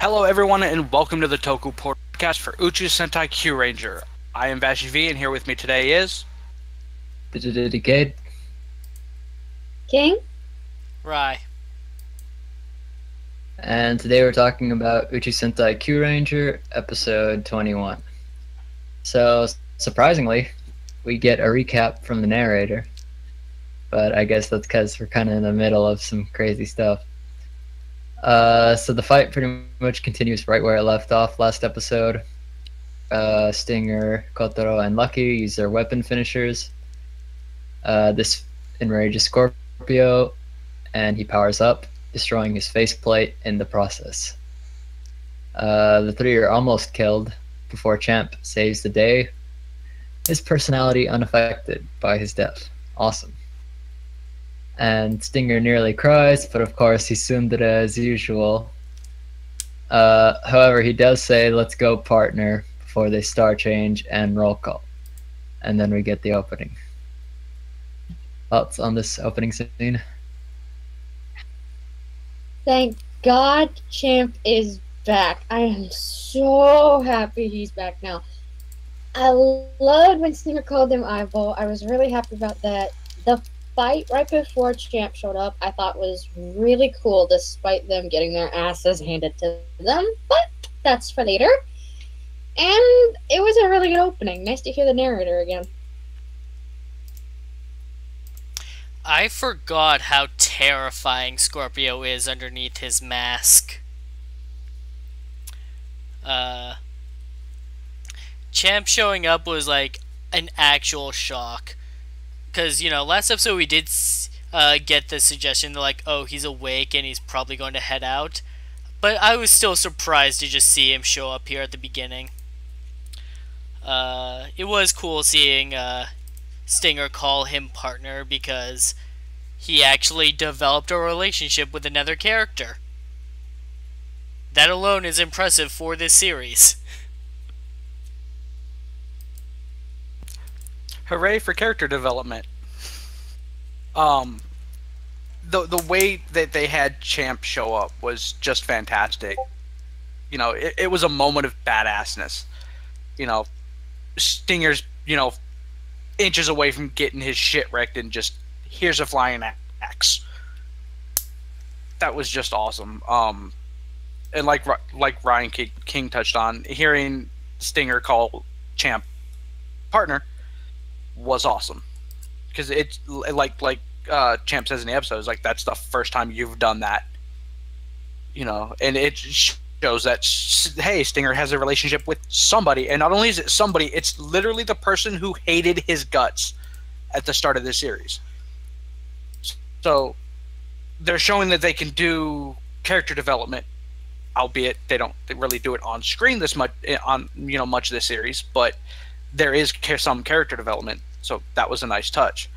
Hello, everyone, and welcome to the Toku podcast for Uchuu Sentai KyuuRanger. I am Vashi V, and here with me today is Decade. King? Rye. And today we're talking about Uchuu Sentai KyuuRanger, episode 21. So, surprisingly, we get a recap from the narrator. But I guess that's because we're kind of in the middle of some crazy stuff. So the fight pretty much continues right where it left off last episode. Stinger, Kotaro, and Lucky use their weapon finishers. This enrages Scorpio, and he powers up, destroying his faceplate in the process. The three are almost killed before Champ saves the day, his personality unaffected by his death. Awesome. And Stinger nearly cries, but of course he Tsundere as usual. However, he does say, "Let's go, partner," before they star change and roll call. And then we get the opening. Thoughts on this opening scene? Thank God Champ is back. I am so happy he's back now. I loved when Stinger called him Eyeball. I was really happy about that. The fight right before Champ showed up I thought was really cool, despite them getting their asses handed to them, but that's for later. And it was a really good opening. Nice to hear the narrator again. I forgot how terrifying Scorpio is underneath his mask. Champ showing up was like an actual shock. Because, last episode we did get the suggestion that, like, oh, he's awake and he's probably going to head out. But I was still surprised to just see him show up here at the beginning. It was cool seeing Stinger call him partner because he actually developed a relationship with another character. That alone is impressive for this series. Hooray for character development. The way that they had Champ show up was just fantastic. It was a moment of badassness. Stinger's, inches away from getting his shit wrecked, and just here's a flying axe. That was just awesome. And like Ryan King touched on, hearing Stinger call Champ partner was awesome, because it's like Champ says in the episode, it's like that's the first time you've done that, and it shows that hey, Stinger has a relationship with somebody, and not only is it somebody, it's literally the person who hated his guts at the start of this series. So they're showing that they can do character development, albeit they don't really do it on screen this much much of this series, but there is some character development, so that was a nice touch.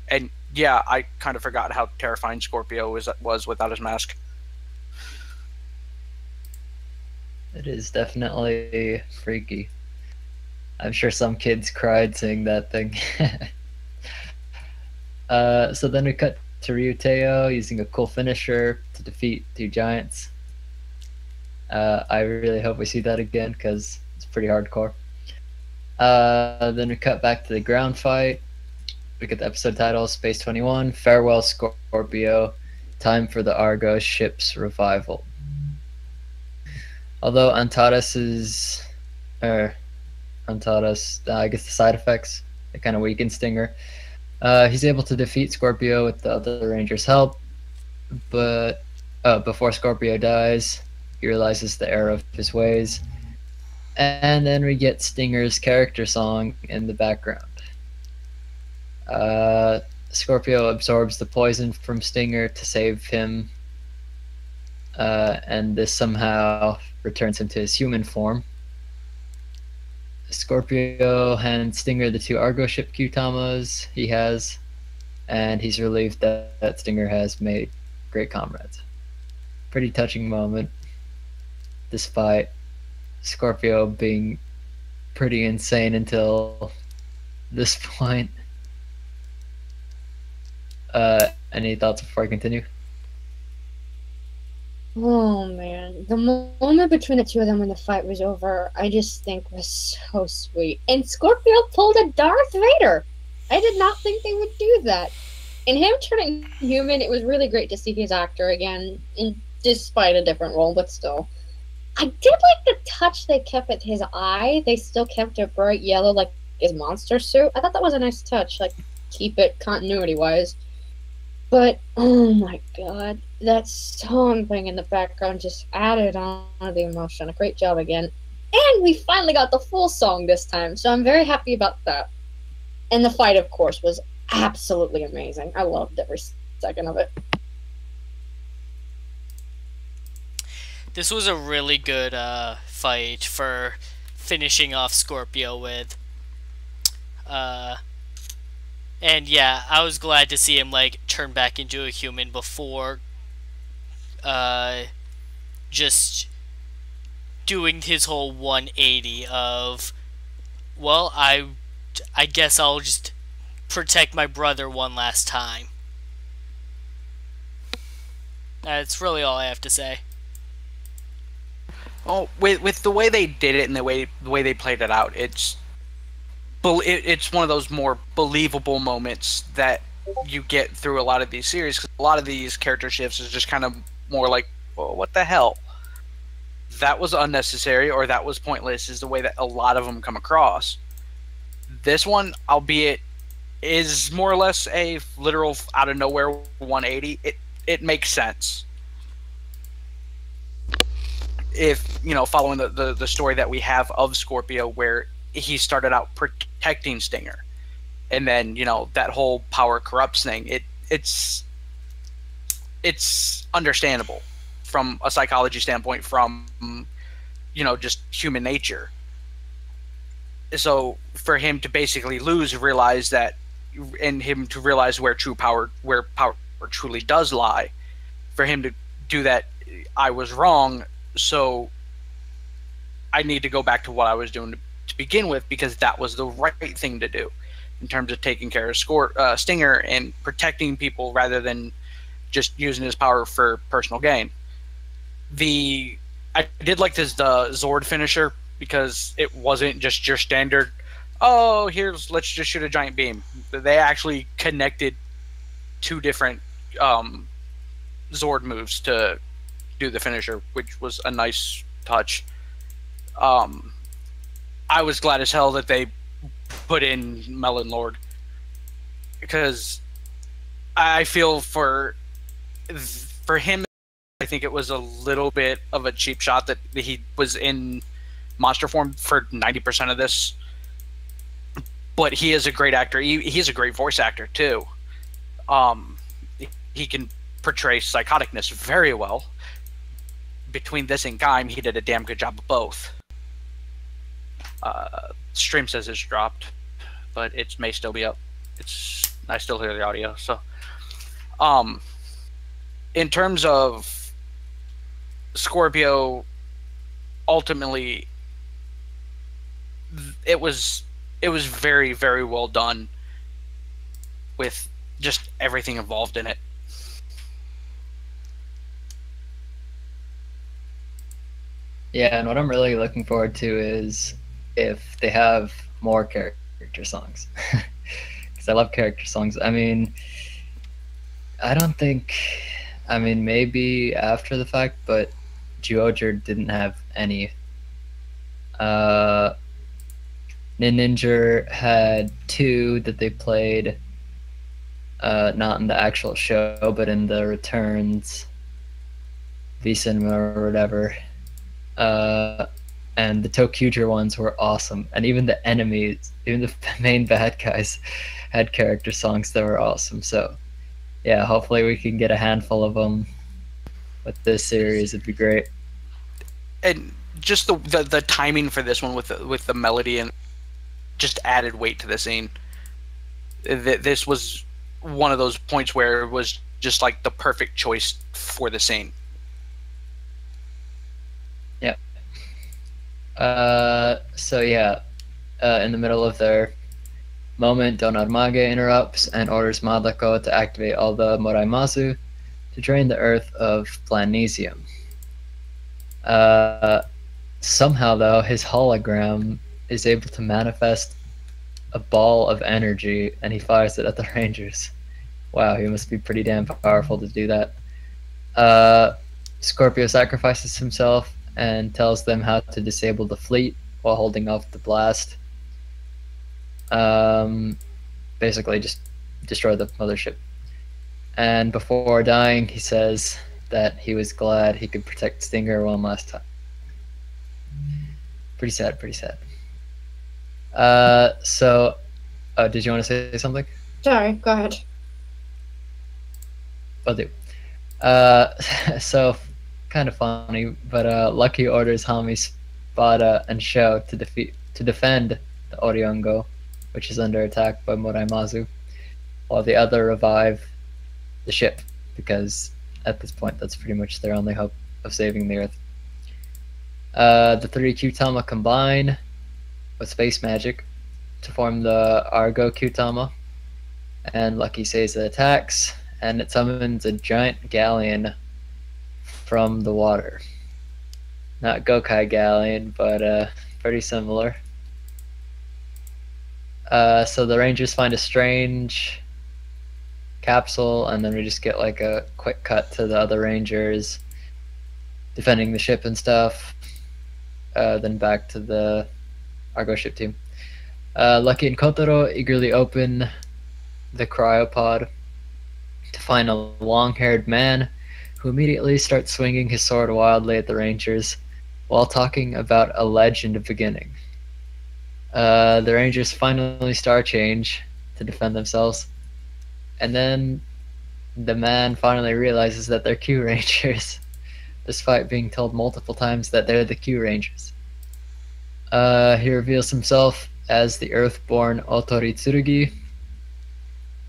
And yeah, I kind of forgot how terrifying Scorpio was without his mask. It is definitely freaky. I'm sure some kids cried seeing that thing. So then we cut to Ryuteo using a cool finisher to defeat two giants. I really hope we see that again, because it's pretty hardcore. Then we cut back to the ground fight. We get the episode title, Space 21, Farewell Scorpio, Time for the Argos Ship's Revival. Although I guess the side effects, they kind of weaken Stinger. He's able to defeat Scorpio with the other Rangers' help, but before Scorpio dies, he realizes the error of his ways. And then we get Stinger's character song in the background. Scorpio absorbs the poison from Stinger to save him, and this somehow returns him to his human form. Scorpio hands Stinger the two Argo ship Kyutamas he has, and he's relieved that Stinger has made great comrades. Pretty touching moment, despite Scorpio being pretty insane until this point. Any thoughts before I continue? Oh man, the moment between the two of them when the fight was over, I just think was so sweet. And Scorpio pulled a Darth Vader. I did not think they would do that. And him turning human, it was really great to see his actor again, in despite a different role, but still. I did like the touch they kept with his eye. They still kept it bright yellow like his monster suit. I thought that was a nice touch, like keep it continuity wise. But oh my god, that song playing in the background just added on to the emotion. A great job again. And we finally got the full song this time, so I'm very happy about that. And the fight, of course, was absolutely amazing. I loved every second of it. This was a really good fight for finishing off Scorpio with. And yeah, I was glad to see him like turn back into a human before just doing his whole 180 of, well, I guess I'll just protect my brother one last time. That's really all I have to say. Oh, with the way they did it and the way they played it out, it's one of those more believable moments that you get through a lot of these series. 'Cause a lot of these character shifts is just kind of more like, well, what the hell? That was unnecessary or that was pointless is the way that a lot of them come across. This one, albeit, is more or less a literal out of nowhere 180. It makes sense. If, you know, following the story that we have of Scorpio where he started out protecting Stinger. And then, you know, that whole power corrupts thing, it's understandable from a psychology standpoint, from, you know, just human nature. So for him to basically lose, realize that, and him to realize where power truly does lie, for him to do that, I was wrong, so I need to go back to what I was doing to begin with, because that was the right thing to do in terms of taking care of Stinger and protecting people rather than just using his power for personal gain. I did like the Zord finisher, because it wasn't just your standard, oh, let's just shoot a giant beam. They actually connected two different Zord moves to do the finisher, which was a nice touch. I was glad as hell that they put in Melon Lord, because I feel for him, I think it was a little bit of a cheap shot that he was in monster form for 90% of this. But he is a great actor. He's a great voice actor too. He can portray psychoticness very well. Between this and Gaim, he did a damn good job of both. Stream says it's dropped, but it may still be up. I still hear the audio. So, in terms of Scorpio, ultimately, it was very, very well done with just everything involved in it. Yeah, and what I'm really looking forward to is if they have more character songs. Because I love character songs. I mean, maybe after the fact, but KyuuRanger didn't have any. Ninja had two that they played, not in the actual show, but in the returns, V-Cinema or whatever. And the Toku ones were awesome, and even the enemies, even the main bad guys, had character songs that were awesome. So, yeah, hopefully we can get a handful of them with this series. It'd be great. And just the timing for this one with the melody and just added weight to the scene. This was one of those points where it was just like the perfect choice for the scene. Yep. So yeah, in the middle of their moment, Don Armage interrupts and orders Madako to activate all the Moraimazu to drain the earth of Planesium. Somehow, though, his hologram is able to manifest a ball of energy, and he fires it at the Rangers. Wow, he must be pretty damn powerful to do that. Scorpio sacrifices himself and tells them how to disable the fleet while holding off the blast. Basically, just destroy the mothership. And before dying, he says that he was glad he could protect Stinger one last time. Pretty sad, pretty sad. Did you want to say something? Sorry, go ahead. I'll do. So, kind of funny, but Lucky orders Hami, Spada, and Sho to defend the Oriongo, which is under attack by Moraimazu, while the other revive the ship, because at this point that's pretty much their only hope of saving the Earth. The three Kyutama combine with space magic to form the Argo Kyutama, and Lucky saves the attacks, and it summons a giant galleon from the water. Not Gokai galleon, but pretty similar. So the Rangers find a strange capsule, and then we just get like a quick cut to the other Rangers defending the ship and stuff. Then back to the Argo ship team. Lucky and Kotaro eagerly open the cryopod to find a long-haired man who immediately starts swinging his sword wildly at the Rangers while talking about a legend beginning. The Rangers finally star change to defend themselves, and then the man finally realizes that they're KyuuRangers, despite being told multiple times that they're the KyuuRangers. He reveals himself as the Earthborn Otori Tsurugi.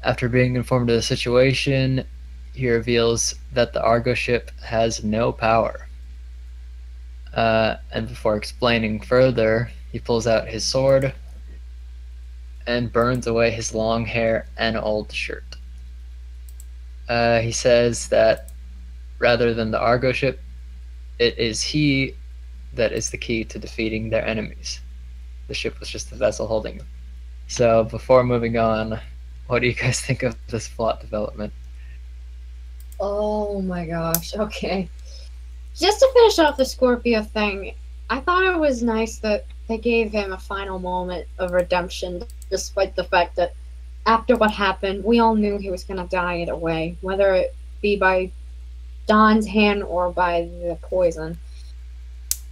After being informed of the situation, he reveals that the Argo ship has no power. And before explaining further, he pulls out his sword and burns away his long hair and old shirt. He says that rather than the Argo ship, it is he that is the key to defeating their enemies. The ship was just a vessel holding them. So before moving on, what do you guys think of this plot development? Oh my gosh, okay. Just to finish off the Scorpio thing, I thought it was nice that they gave him a final moment of redemption, despite the fact that after what happened, we all knew he was going to die either way, whether it be by Don's hand or by the poison.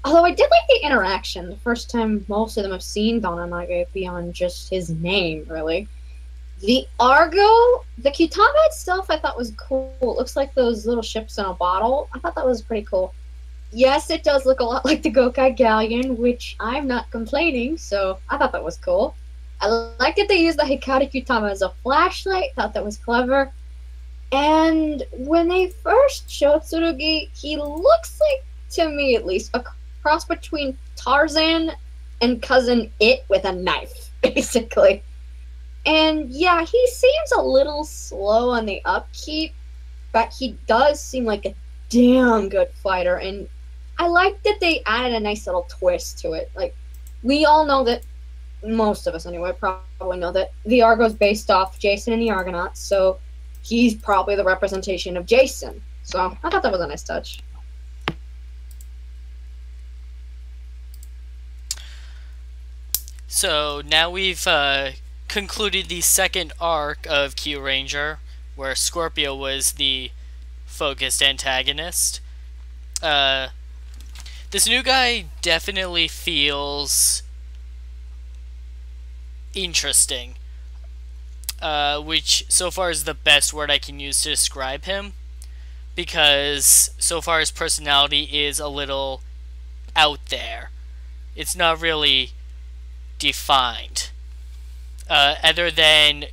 Although I did like the interaction, the first time most of them have seen Don and Naga beyond just his name, really. The Argo, the Kyutama itself, I thought was cool. It looks like those little ships in a bottle. I thought that was pretty cool. Yes, it does look a lot like the Gokai Galleon, which I'm not complaining, so I thought that was cool. I liked that they used the Hikari Kyutama as a flashlight. Thought that was clever. And when they first showed Tsurugi, he looks like, to me at least, a cross between Tarzan and Cousin It with a knife, basically. And yeah, he seems a little slow on the upkeep, but he does seem like a damn good fighter. And I like that they added a nice little twist to it. Like, we all know that, most of us anyway, probably know that the Argo's based off Jason and the Argonauts, so he's probably the representation of Jason. So I thought that was a nice touch. So now we've concluded the second arc of KyuuRanger, where Scorpio was the focused antagonist. This new guy definitely feels interesting, which so far is the best word I can use to describe him, because so far his personality is a little out there. It's not really defined, other than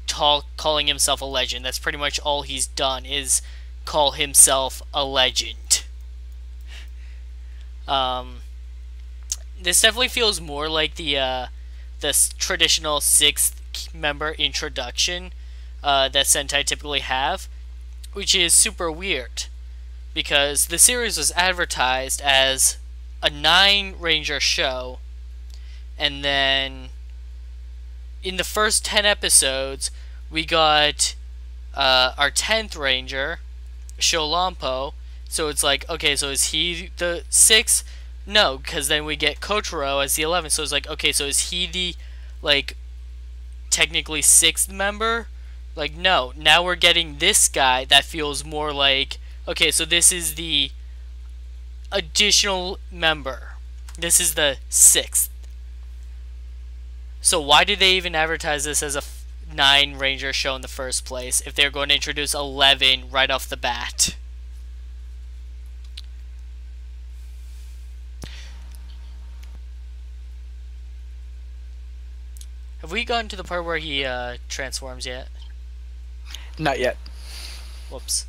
calling himself a legend. That's pretty much all he's done, is call himself a legend. This definitely feels more like the traditional sixth member introduction that Sentai typically have, which is super weird, because the series was advertised as a 9-ranger show, and then in the first 10 episodes, we got our 10th ranger, Sholampo. So it's like, okay, so is he the 6th? No, because then we get Kotaro as the 11th. So it's like, okay, so is he the, like, technically 6th member? Like, no. Now we're getting this guy that feels more like, okay, so this is the additional member. This is the 6th. So why did they even advertise this as a 9-ranger show in the first place if they're going to introduce 11 right off the bat? Have we gotten to the part where he transforms yet? Not yet. Whoops.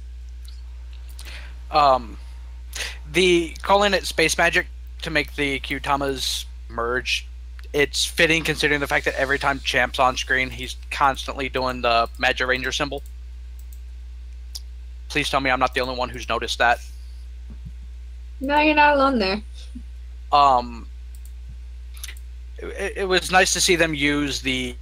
The calling it space magic to make the Kyutamas merge, it's fitting considering the fact that every time Champ's on screen, he's constantly doing the Magic Ranger symbol. Please tell me I'm not the only one who's noticed that. No, you're not alone there. It was nice to see them use the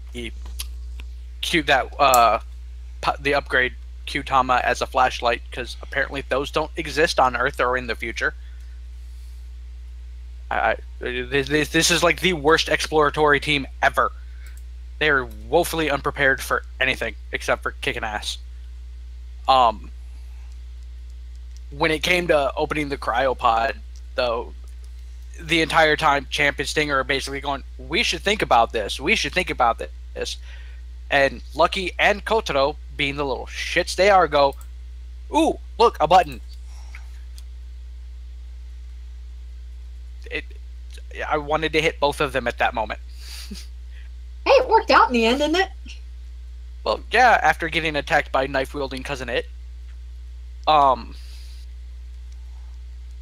upgrade Kyutama as a flashlight, because apparently those don't exist on Earth or in the future. This is like the worst exploratory team ever. They're woefully unprepared for anything except for kicking ass. When it came to opening the cryopod, though, the entire time Champ and Stinger are basically going, we should think about this. We should think about this. And Lucky and Kotaro, being the little shits they are, go, ooh, look, a button. I wanted to hit both of them at that moment. Hey, it worked out in the end, didn't it? Well, yeah, after getting attacked by knife-wielding Cousin It.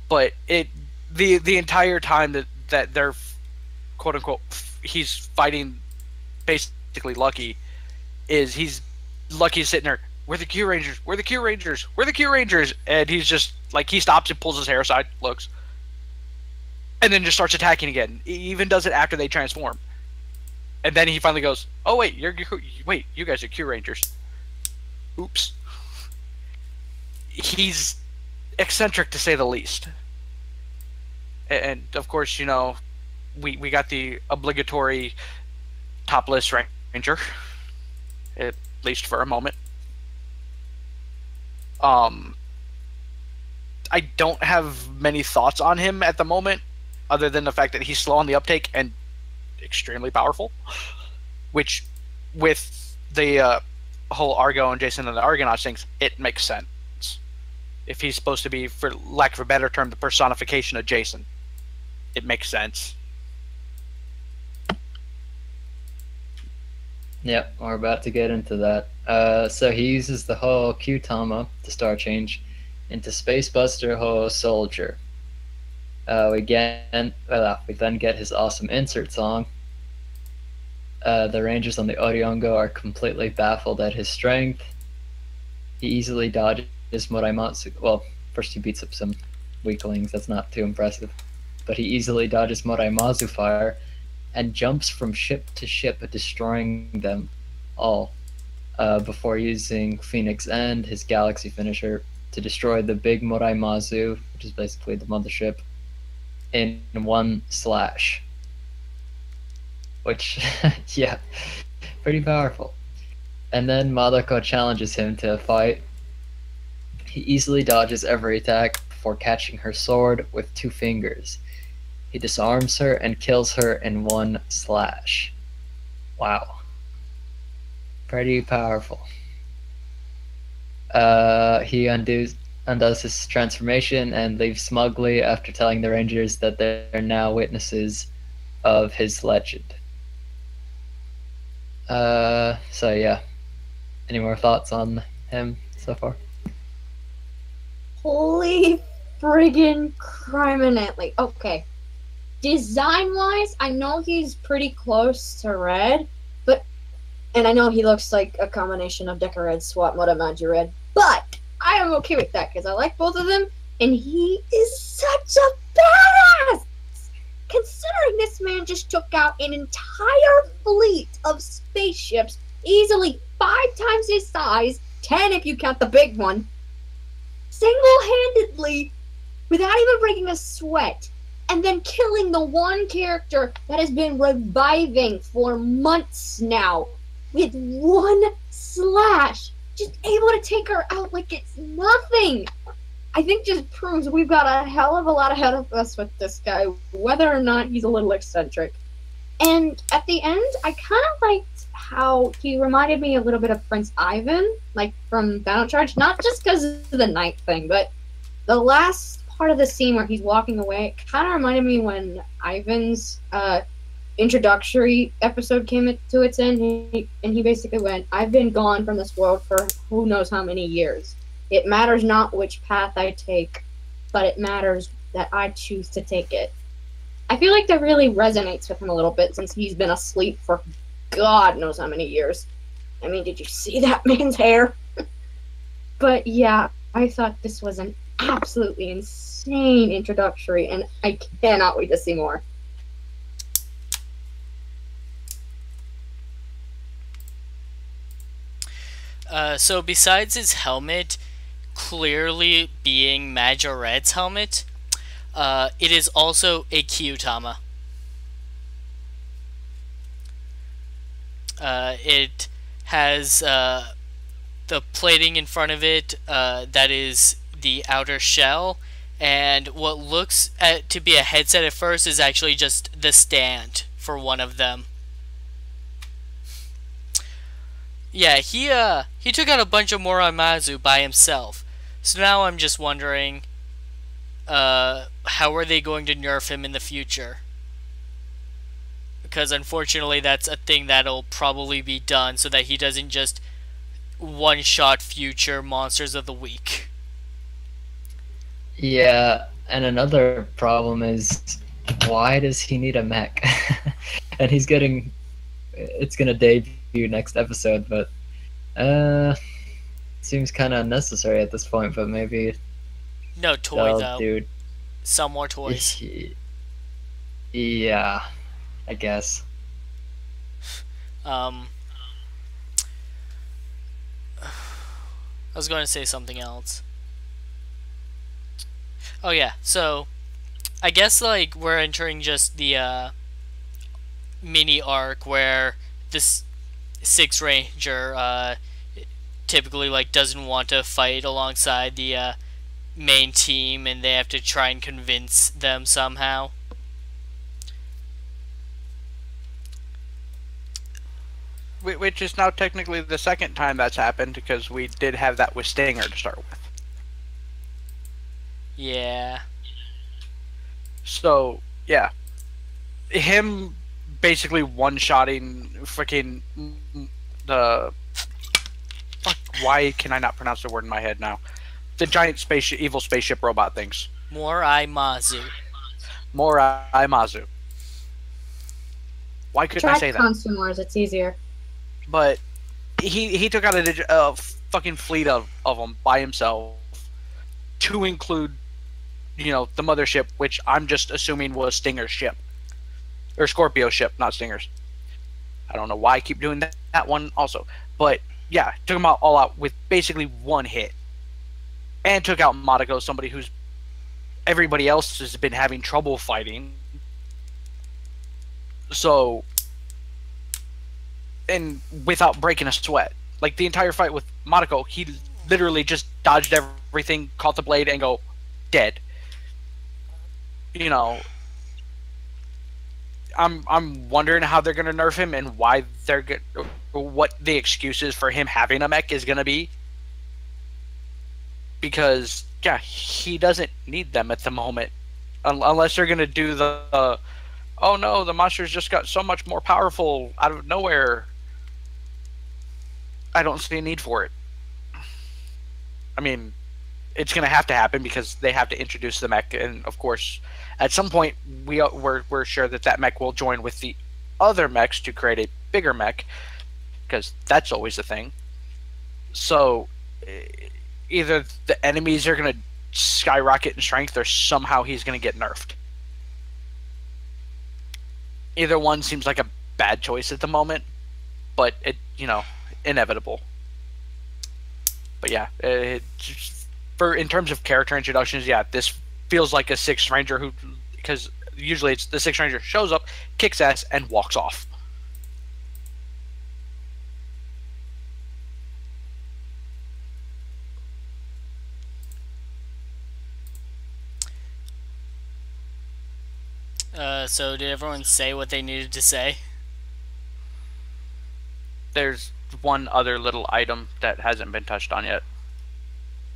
But the entire time that they're, quote-unquote, he's fighting basically Lucky, Lucky's sitting there, we're the KyuuRangers, we're the KyuuRangers, we're the KyuuRangers, and he's just, like, he stops and pulls his hair aside, looks, and then just starts attacking again. He even does it after they transform. And then he finally goes, oh wait, you guys are KyuuRangers. Oops. He's eccentric to say the least. And of course, you know, we got the obligatory topless ranger, at least for a moment. I don't have many thoughts on him at the moment, other than the fact that he's slow on the uptake and extremely powerful, which with the whole Argo and Jason and the Argonauts things, it makes sense. If he's supposed to be, for lack of a better term, the personification of Jason, it makes sense. Yep, we're about to get into that. So he uses the whole Kyutama, the star change, into Space Buster Ho Soldier. We then get his awesome insert song. The Rangers on the Oriongo are completely baffled at his strength. He easily dodges Moraimatsu. Well, first he beats up some weaklings, that's not too impressive. But he easily dodges Moraimazu fire and jumps from ship to ship, destroying them all, before using Phoenix End, his galaxy finisher, to destroy the big Moraimazu, which is basically the mothership, in one slash. Which, yeah, pretty powerful. And then Madako challenges him to a fight. He easily dodges every attack before catching her sword with 2 fingers. He disarms her and kills her in one slash. Wow. Pretty powerful. He undoes his transformation and leaves smugly after telling the Rangers that they're now witnesses of his legend. So yeah. Any more thoughts on him so far? Holy friggin' criminally. Okay. Design-wise, I know he's pretty close to Red, and I know he looks like a combination of Deca Red, SWAT, Motomaji Red, but I am okay with that because I like both of them, And he is such a badass! Considering this man just took out an entire fleet of spaceships, easily 5 times his size, 10 if you count the big one, single-handedly, without even breaking a sweat, and then killing the one character that has been reviving for months now with one slash, just able to take her out like it's nothing. I think just proves we've got a hell of a lot ahead of us with this guy, whether or not he's a little eccentric. And at the end, I kind of liked how he reminded me a little bit of Prince Ivan, like from Battle Charge, not just because of the night thing, but the last part of the scene where he's walking away, it kind of reminded me when Ivan's introductory episode came to its end, and he basically went, "I've been gone from this world for who knows how many years. It matters not which path I take, but it matters that I choose to take it." I feel like that really resonates with him a little bit since he's been asleep for God knows how many years. I mean, did you see that man's hair? But yeah, I thought this was an absolutely insane introductory, and I cannot wait to see more. So besides his helmet clearly being Majorette's helmet, it is also a Kyuutama. It has the plating in front of it that is the outer shell, and what looks to be a headset at first is actually just the stand for one of them. Yeah, he took out a bunch of Moromazu by himself. So now I'm just wondering, how are they going to nerf him in the future? Because unfortunately that's a thing that'll probably be done so that he doesn't just one-shot future Monsters of the Week. Yeah, and another problem is, why does he need a mech? And he's getting... It's gonna debut next episode, but... seems kind of unnecessary at this point, but maybe... No toy, though. Dude. Some more toys. Yeah, I guess. I was going to say something else. Oh yeah, so I guess like we're entering just the mini arc where this Sixth Ranger typically like doesn't want to fight alongside the main team, and they have to try and convince them somehow. Which is now technically the second time that's happened, because we did have that with Stinger to start with. Yeah. So, yeah. Him basically one-shotting freaking the... Fuck, why can I not pronounce the word in my head now? The giant spaceship, evil spaceship robot things. Moromazu. Moromazu. Why couldn't I say that? Consumers, it's easier. But he took out a fucking fleet of them by himself, to include, you know, the mothership, which I'm just assuming was Stinger's ship. Or Scorpio's ship, not Stinger's. I don't know why I keep doing that one also. But, yeah, took them all out with basically one hit. And took out Madako, somebody who's... everybody else has been having trouble fighting. So... and without breaking a sweat. Like, the entire fight with Madako, he literally just dodged everything, caught the blade, and go, dead. You know... I'm wondering how they're gonna nerf him, and why they're what the excuses for him having a mech is gonna be. Because yeah, he doesn't need them at the moment, unless they're gonna do the oh no, the monsters just got so much more powerful out of nowhere. I don't see a need for it. I mean, it's gonna have to happen because they have to introduce the mech, and of course, at some point we're sure that mech will join with the other mechs to create a bigger mech, because that's always the thing. So either the enemies are gonna skyrocket in strength, or somehow he's going to get nerfed. Either one seems like a bad choice at the moment, but it, inevitable. But yeah, in terms of character introductions, yeah, this feels like a Sixth Ranger because usually it's the Sixth Ranger shows up, kicks ass, and walks off. So did everyone say what they needed to say? There's one other little item that hasn't been touched on yet.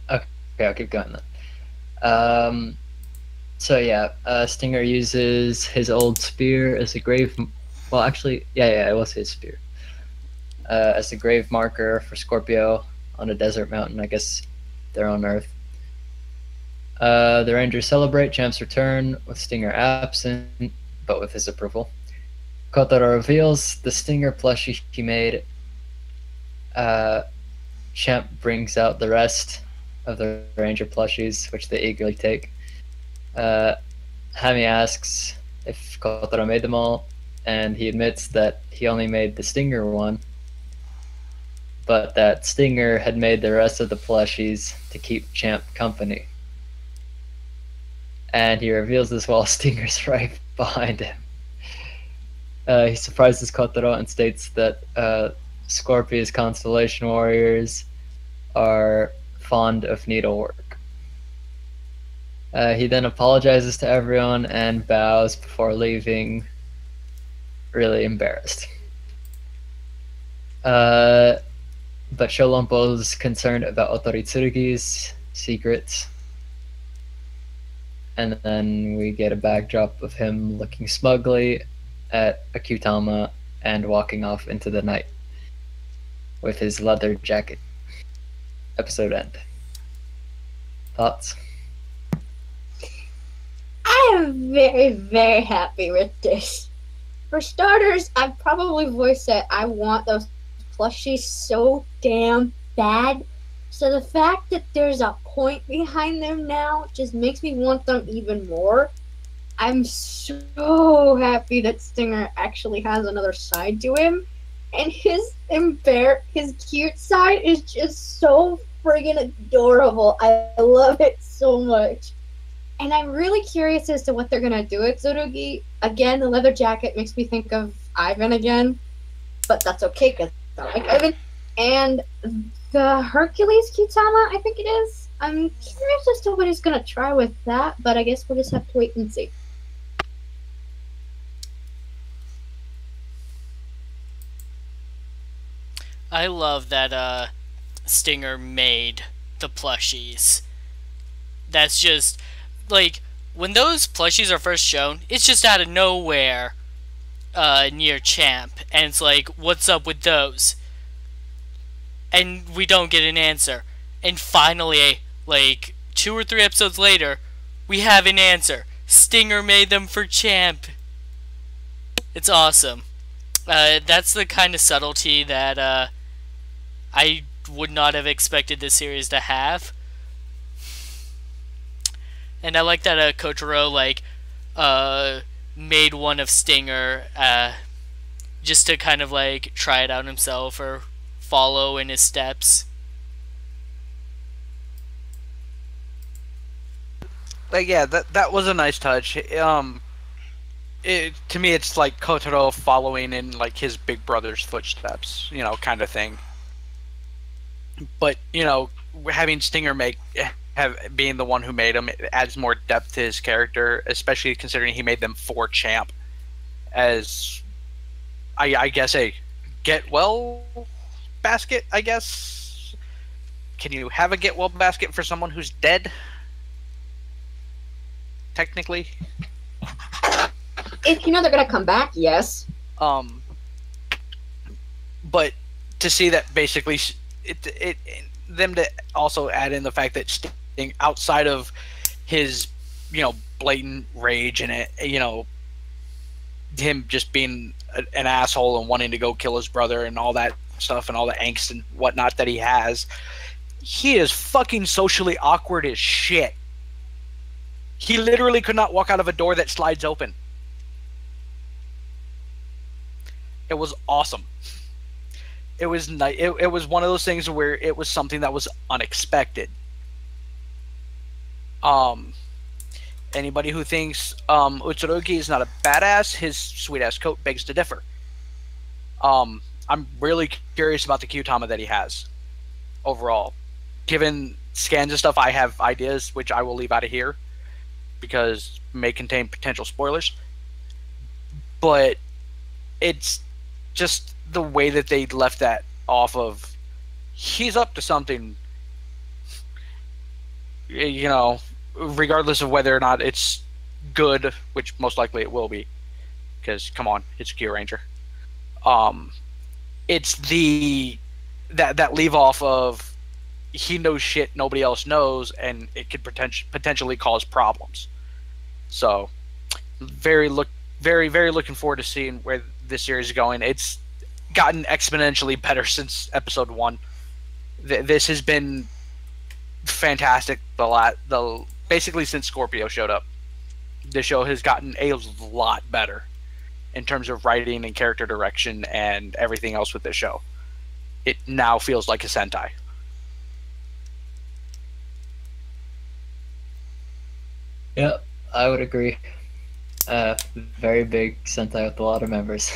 Okay, I'll keep going then. So yeah, Stinger uses his old spear as a grave. Well, actually, yeah, it was his spear. As a grave marker for Scorpio on a desert mountain. I guess they're on Earth. The Rangers celebrate Champ's return with Stinger absent, but with his approval. Kotaro reveals the Stinger plushie he made. Champ brings out the rest of the Ranger plushies, which they eagerly take. Hami asks if Kotaro made them all, and he admits that he only made the Stinger one, but that Stinger had made the rest of the plushies to keep Champ company. And he reveals this while Stinger's right behind him. He surprises Kotaro and states that Scorpius Constellation Warriors are fond of needlework. He then apologizes to everyone and bows before leaving, really embarrassed. But Sholompo's concerned about Otoritsurugi's secrets. And then we get a backdrop of him looking smugly at Akutama and walking off into the night with his leather jacket. Episode end. Thoughts? I am very, very happy with this. For starters, I've probably voiced that I want those plushies so damn bad. So the fact that there's a point behind them now just makes me want them even more. I'm so happy that Stinger actually has another side to him. And his cute side is just so friggin' adorable. I love it so much. And I'm really curious as to what they're gonna do with Tsurugi. Again, the leather jacket makes me think of Ivan again. But that's okay, because I like Ivan. And the Hercules Kitama, I think it is. I'm curious as to what he's gonna try with that, but I guess we'll just have to wait and see. I love that Stinger made the plushies. That's just, like, when those plushies are first shown, it's just out of nowhere near Champ. And it's like, what's up with those? And we don't get an answer. And finally, like, 2 or 3 episodes later, we have an answer. Stinger made them for Champ. It's awesome. That's the kind of subtlety that I would not have expected this series to have. And I like that Kotaro, like, made one of Stinger just to kind of, like, try it out himself or follow in his steps. Like, yeah, that was a nice touch. To me, it's like Kotaro following in, like, his big brother's footsteps, kind of thing. But, having Stinger being the one who made them, it adds more depth to his character, especially considering he made them for Champ. As, I guess, a get-well basket, I guess? Can you have a get-well basket for someone who's dead? Technically? If you know they're gonna come back, yes. But to see that basically them to also add in the fact that Sting, outside of his blatant rage and him just being an asshole and wanting to go kill his brother and all that stuff and all the angst and whatnot that he has, he is fucking socially awkward as shit. He literally could not walk out of a door that slides open. It was awesome. It was it was one of those things where it was something that was unexpected. Anybody who thinks Utsurugi is not a badass, his sweet ass coat begs to differ. I'm really curious about the Kyutama that he has overall. Given scans and stuff, I have ideas which I will leave out of here because may contain potential spoilers. But it's just the way that they left that off of he's up to something, you know, regardless of whether or not it's good, which most likely it will be, because come on, it's KyuuRanger. It's the that leave off of he knows shit nobody else knows, and it could potentially cause problems. So, very looking forward to seeing where this series is going. It's gotten exponentially better since episode 1. This has been fantastic. Basically since Scorpio showed up, the show has gotten a lot better in terms of writing and character direction and everything else with this show. It now feels like a Sentai. Yep, I would agree. Very big Sentai with a lot of members.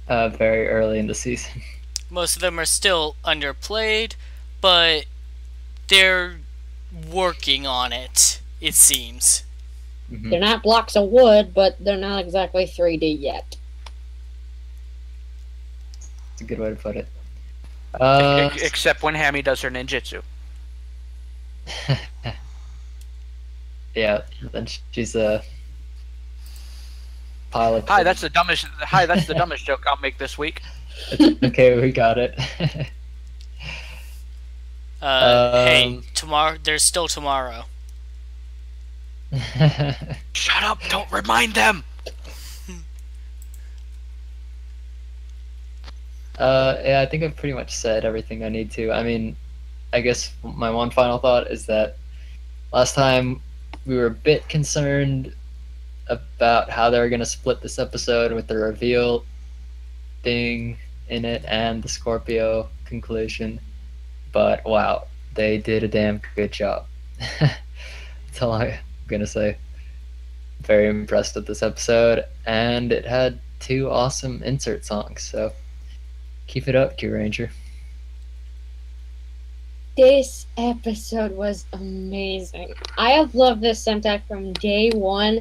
Very early in the season. Most of them are still underplayed, but they're working on it, it seems. Mm-hmm. They're not blocks of wood, but they're not exactly 3D yet. That's a good way to put it. Except when Hammy does her ninjutsu. Yeah, then she's a pilot. Hi, that's the dumbest joke I'll make this week. Okay, we got it. Hey, tomorrow. There's still tomorrow. Shut up! Don't remind them. Yeah, I think I've pretty much said everything I need to. I mean, I guess my one final thought is that last time we were a bit concerned about how they were going to split this episode with the reveal thing in it and the Scorpio conclusion. But wow, they did a damn good job. That's all I'm going to say. Very impressed with this episode, and it had 2 awesome insert songs, so keep it up, KyuuRanger. This episode was amazing. I have loved this Sentai from day 1,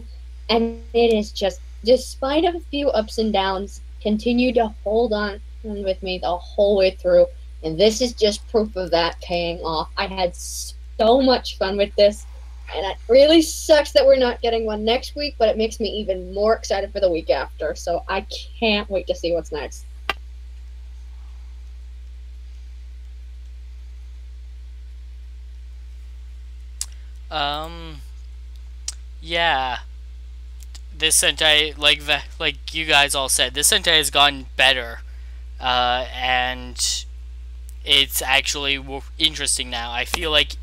and it is just, despite a few ups and downs, continued to hold on with me the whole way through. And this is just proof of that paying off. I had so much fun with this, and it really sucks that we're not getting one next week, but it makes me even more excited for the week after. So I can't wait to see what's next. Yeah. This Sentai, like you guys all said, this Sentai has gotten better, and it's actually interesting now. I feel like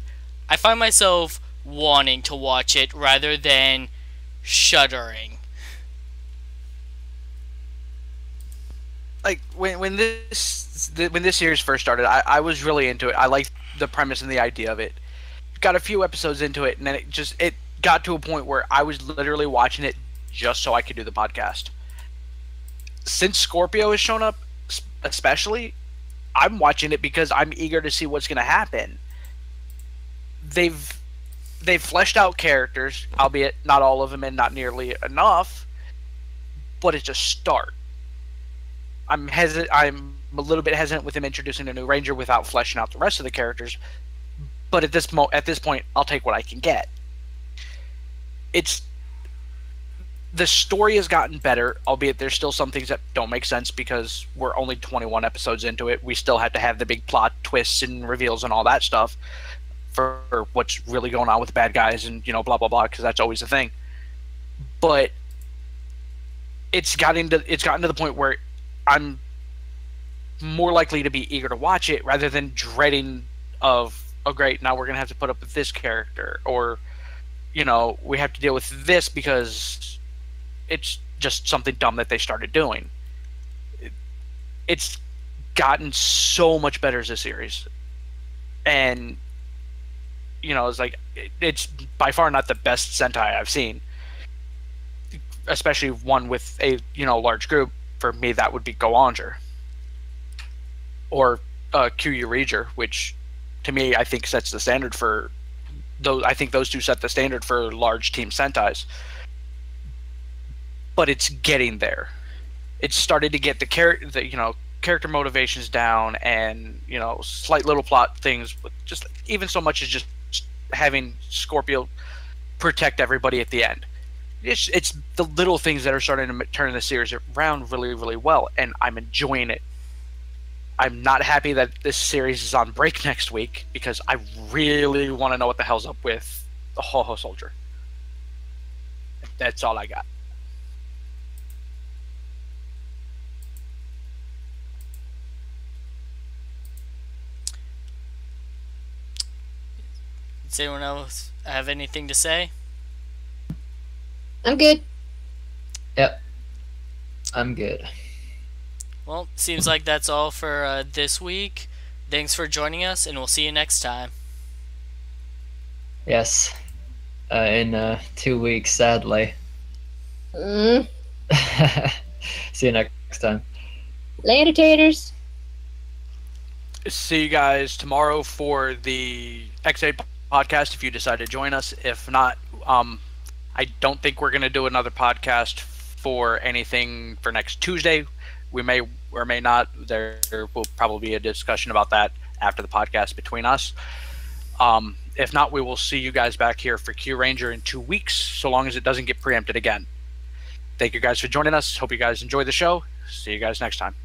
I find myself wanting to watch it rather than shuddering. Like when this series first started, I was really into it. I liked the premise and the idea of it. Got a few episodes into it, and then it got to a point where I was literally watching it just so I could do the podcast. Since Scorpio has shown up, especially, I'm watching it because I'm eager to see what's going to happen. They've fleshed out characters, albeit not all of them and not nearly enough, but it's a start. I'm a little bit hesitant with them introducing a new Ranger without fleshing out the rest of the characters, but at this point, I'll take what I can get. The story has gotten better, albeit there's still some things that don't make sense because we're only 21 episodes into it. We still have to have the big plot twists and reveals and all that stuff for what's really going on with the bad guys and, you know, blah, blah, blah, because that's always a thing. But it's gotten to the point where I'm more likely to be eager to watch it rather than dreading of, oh, great, now we're going to have to put up with this character, or we have to deal with this because it's just something dumb that they started doing. It's gotten so much better as a series, and it's like it's by far not the best Sentai I've seen, especially one with a large group. For me, that would be KyuuRanger or KyuuRanger, which to me I think sets the standard for those. I think those two set the standard for large team Sentais. But it's getting there. It's started to get the character motivations down, and slight little plot things. Just even so much as just having Scorpio protect everybody at the end. It's the little things that are starting to turn the series around really, really well, and I'm enjoying it. I'm not happy that this series is on break next week because I really want to know what the hell's up with the Ho-Ho Soldier. That's all I got. Does anyone else have anything to say? I'm good. Yep. I'm good. Well, seems like that's all for this week. Thanks for joining us, and we'll see you next time. Yes. In 2 weeks, sadly. Mm. See you next time. Later, taters. See you guys tomorrow for the X8 podcast if you decide to join us. If not, I don't think we're going to do another podcast for anything for next Tuesday. We may or may not. There will probably be a discussion about that after the podcast between us. If not, we will see you guys back here for KyuuRanger in 2 weeks, so long as it doesn't get preempted again. Thank you guys for joining us. Hope you guys enjoy the show. See you guys next time.